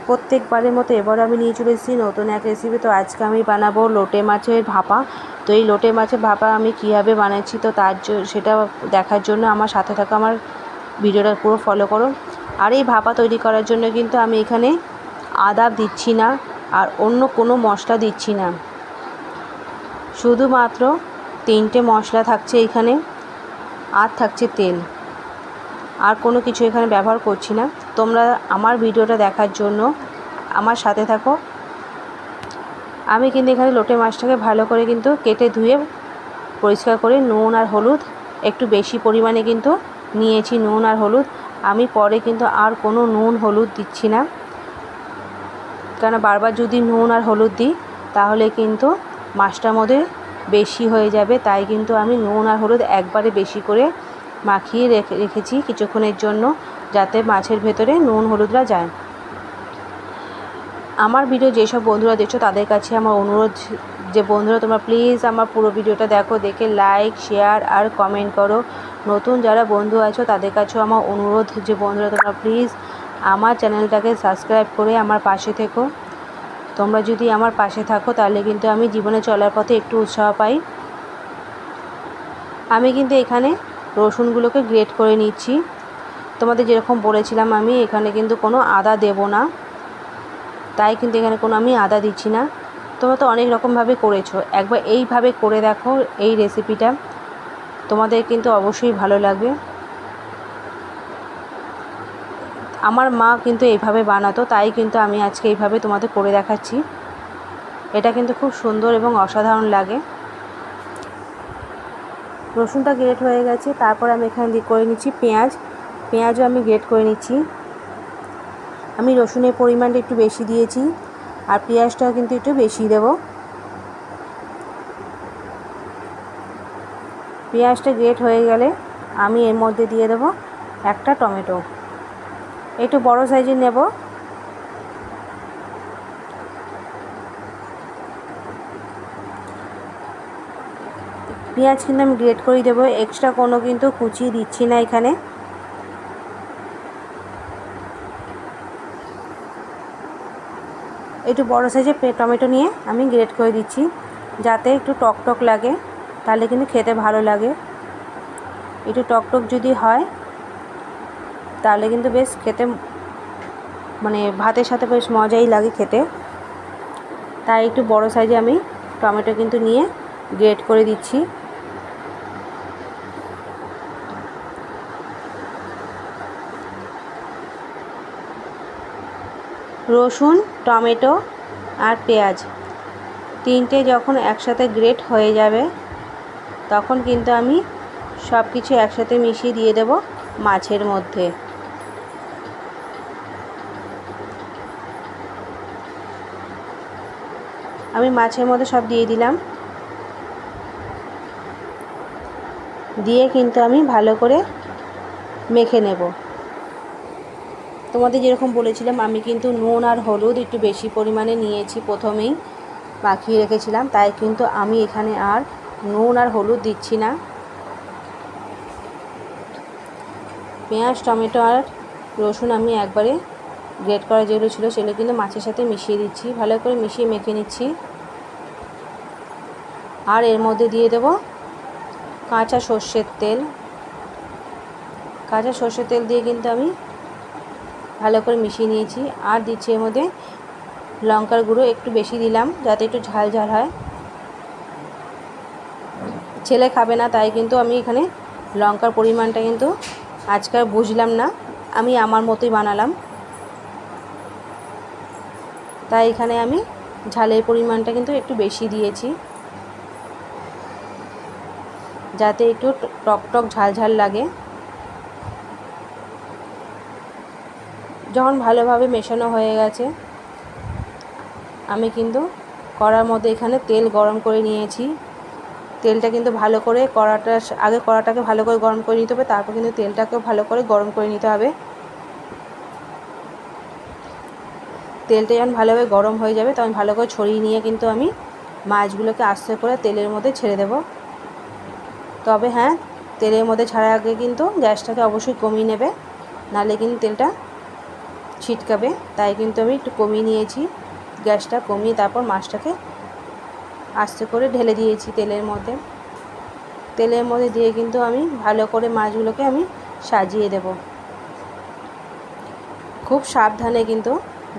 প্রত্যেকবারের মতো এবার আমি নিয়ে চলে এসেছি নতুন এক রেসিপি। তো আজকে আমি বানাবো লোটে মাছের ভাপা। তো এই লোটে মাছের ভাপা আমি কীভাবে বানাচ্ছি, তো সেটা দেখার জন্য আমার সাথে থাকা আমার ভিডিওটা পুরো ফলো করো। আর এই ভাপা তৈরি করার জন্য কিন্তু আমি এখানে আদা দিচ্ছি না, আর অন্য কোনো মশলা দিচ্ছি না, শুধুমাত্র 3টে মশলা থাকছে এখানে, আর থাকছে তেল, আর কোনো কিছু এখানে ব্যবহার করছি না। তোমরা আমার ভিডিওটা দেখার জন্য আমার সাথে থাকো। আমি কিন্তু এখানে লোটে মাছটাকে ভালো করে কিন্তু কেটে ধুয়ে পরিষ্কার করে নুন আর হলুদ একটু বেশি পরিমাণে কিন্তু নিয়েছি। নুন আর হলুদ আমি পরে কিন্তু আর কোনো নুন হলুদ দিচ্ছি না, কারণ বারবার যদি নুন আর হলুদ দিই তাহলে কিন্তু মাছটার মধ্যে বেশি হয়ে যাবে। তাই কিন্তু আমি নুন আর হলুদ একবারে বেশি করে মাখিয়ে রেখেছি কিছুক্ষণের জন্য, যাতে মাছের ভেতরে নুন হলুদরা যায়। আমার ভিডিও যেসব বন্ধুরা দেখছো তাদের কাছে আমার অনুরোধ, যে বন্ধুরা তোমরা প্লিজ আমার পুরো ভিডিওটা দেখো, দেখে লাইক শেয়ার আর কমেন্ট করো। নতুন যারা বন্ধু আছো তাদের কাছেও আমার অনুরোধ, যে বন্ধুরা তোমরা প্লিজ আমার চ্যানেলটাকে সাবস্ক্রাইব করে আমার পাশে থেকো। তোমরা যদি আমার পাশে থাকো তাহলে কিন্তু আমি জীবনে চলার পথে একটু উৎসাহ পাই। আমি কিন্তু এখানে রসুনগুলোকে গ্রেট করে নিচ্ছি। তোমাদের যেরকম বলেছিলাম আমি এখানে কিন্তু কোনো আদা দেব না, তাই কিন্তু এখানে কোনো আমি আদা দিচ্ছি না। তোমরা তো অনেক রকমভাবে করেছো, একবার এইভাবে করে দেখো এই রেসিপিটা, তোমাদের কিন্তু অবশ্যই ভালো লাগবে। আমার মা কিন্তু এইভাবে বানাতো, তাই কিন্তু আমি আজকে এইভাবে তোমাদের করে দেখাচ্ছি। এটা কিন্তু খুব সুন্দর এবং অসাধারণ লাগে। রসুনটা গ্রেট হয়ে গেছে, তারপর আমি এখানে করে নিচ্ছি পেঁয়াজও আমি গ্রেট করে নিচ্ছি। আমি রসুনের পরিমাণটা একটু বেশি দিয়েছি, আর পেঁয়াজটাও কিন্তু একটু বেশি দেব। পেঁয়াজটা গ্রেট হয়ে গেলে আমি এর মধ্যে দিয়ে দেব একটা টমেটো, একটু বড় সাইজের নেব। পেঁয়াজ কিন্তু আমি গ্রেট করেই দেবো, এক্সট্রা কোনো কিন্তু কুচি দিচ্ছি না এখানে। একটু বড় সাইজের টমেটো নিয়ে আমি গ্রেট করে দিচ্ছি, যাতে একটু টক লাগে, তাহলে কিন্তু খেতে ভালো লাগে। একটু টক যদি হয় তাহলে কিন্তু বেশ খেতে, মানে ভাতের সাথে বেশ মজাই লাগে খেতে। তাই একটু বড় সাইজে আমি টমেটো কিন্তু নিয়ে গ্রেট করে দিচ্ছি। রসুন, টমেটো আর পেঁয়াজ 3টে যখন একসাথে গ্রেট হয়ে যাবে তখন কিন্তু আমি সব কিছু একসাথে মিশিয়ে দিয়ে দেব মাছের মধ্যে। আমি মাছের মধ্যে সব দিয়ে দিলাম, দিয়ে কিন্তু আমি ভালো করে মেখে নেব। তোমাদের যেরকম বলেছিলাম আমি কিন্তু নুন আর হলুদ একটু বেশি পরিমাণে নিয়েছি, প্রথমেই মাখিয়ে রেখেছিলাম, তাই কিন্তু আমি এখানে আর নুন আর হলুদ দিচ্ছি না। পেঁয়াজ, টমেটো আর রসুন আমি একবারে গ্রেট করা যেগুলো ছিল সেগুলো কিন্তু মাছের সাথে মিশিয়ে দিচ্ছি, ভালো করে মিশিয়ে মেখে নিচ্ছি। আর এর মধ্যে দিয়ে দেব কাঁচা সর্ষের তেল দিয়ে কিন্তু আমি ভালো করে মিশিয়ে নিয়েছি। আর দিচ্ছি এর মধ্যে লঙ্কার গুঁড়ো, একটু বেশি দিলাম যাতে একটু ঝাল হয়। ছেলে খাবে না, তাই কিন্তু আমি এখানে লঙ্কার পরিমাণটা কিন্তু আজকাল বুঝলাম না, আমি আমার মতোই বানালাম, তাই এখানে আমি ঝালের পরিমাণটা কিন্তু একটু বেশি দিয়েছি, যাতে একটু টক ঝাল লাগে। যখন ভালোভাবে মেশানো হয়ে গেছে আমি কিন্তু কড়ার মধ্যে এখানে তেল গরম করে নিয়েছি। তেলটা কিন্তু ভালো করে কড়াটাকে ভালো করে গরম করে নিতে হবে, তারপর কিন্তু তেলটাকেও ভালো করে গরম করে নিতে হবে। তেলটা যখন ভালোভাবে গরম হয়ে যাবে তখন ভালো করে ছড়িয়ে নিয়ে কিন্তু আমি মাছগুলোকে আস্তে করে তেলের মধ্যে ছেড়ে দেব। তবে হ্যাঁ, তেলের মধ্যে ছাড়ার আগে কিন্তু গ্যাসটাকে অবশ্যই কমিয়ে নেবে, নাহলে কিন্তু তেলটা ছিটকাবে, তাই কিন্তু আমি একটু কমিয়ে নিয়েছি। গ্যাসটা কমিয়ে তারপর মাছটাকে আস্তে করে ঢেলে দিয়েছি তেলের মধ্যে। তেলের মধ্যে দিয়ে কিন্তু আমি ভালো করে মাছগুলোকে আমি সাজিয়ে দেব। খুব সাবধানে কিন্তু,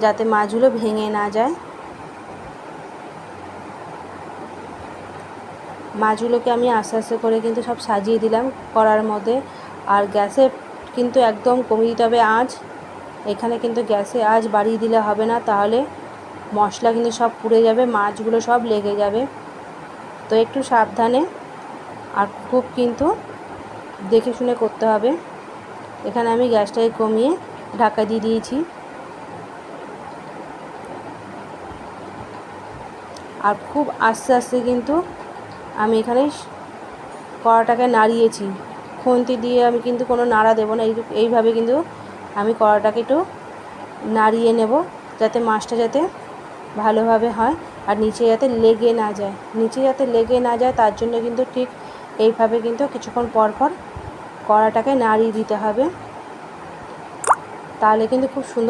যাতে মাছগুলো ভেঙে না যায়। মাছগুলোকে আমি আস্তে আস্তে করে কিন্তু সব সাজিয়ে দিলাম কড়ার মধ্যে। আর গ্যাসে কিন্তু একদম কমিয়ে দিতে হবে আঁচ। এখানে কিন্তু গ্যাসে আঁচ বাড়িয়ে দিলে হবে না, তাহলে মশলা কিন্তু সব পুড়ে যাবে, মাছগুলো সব লেগে যাবে। তো একটু সাবধানে আর খুব কিন্তু দেখে শুনে করতে হবে। এখানে আমি গ্যাসটাকে কমিয়ে ঢাকা দিয়ে দিয়েছি। আর খুব আস্তে আস্তে কিন্তু আমি এখানে কড়াটাকে নাড়িয়েছি। খুন্তি দিয়ে আমি কিন্তু কোনো নাড়া দেবো না, এইভাবে কিন্তু আমি কড়াটাকে একটু নাড়িয়ে নেব, যাতে মাছটা যাতে ভালোভাবে হয় আর নিচে যাতে লেগে না যায়। নিচে যাতে লেগে না যায় তার জন্য কিন্তু ঠিক এইভাবে কিন্তু কিছুক্ষণ পর পর কড়াটাকে নাড়িয়ে দিতে হবে, তাহলে কিন্তু খুব সুন্দর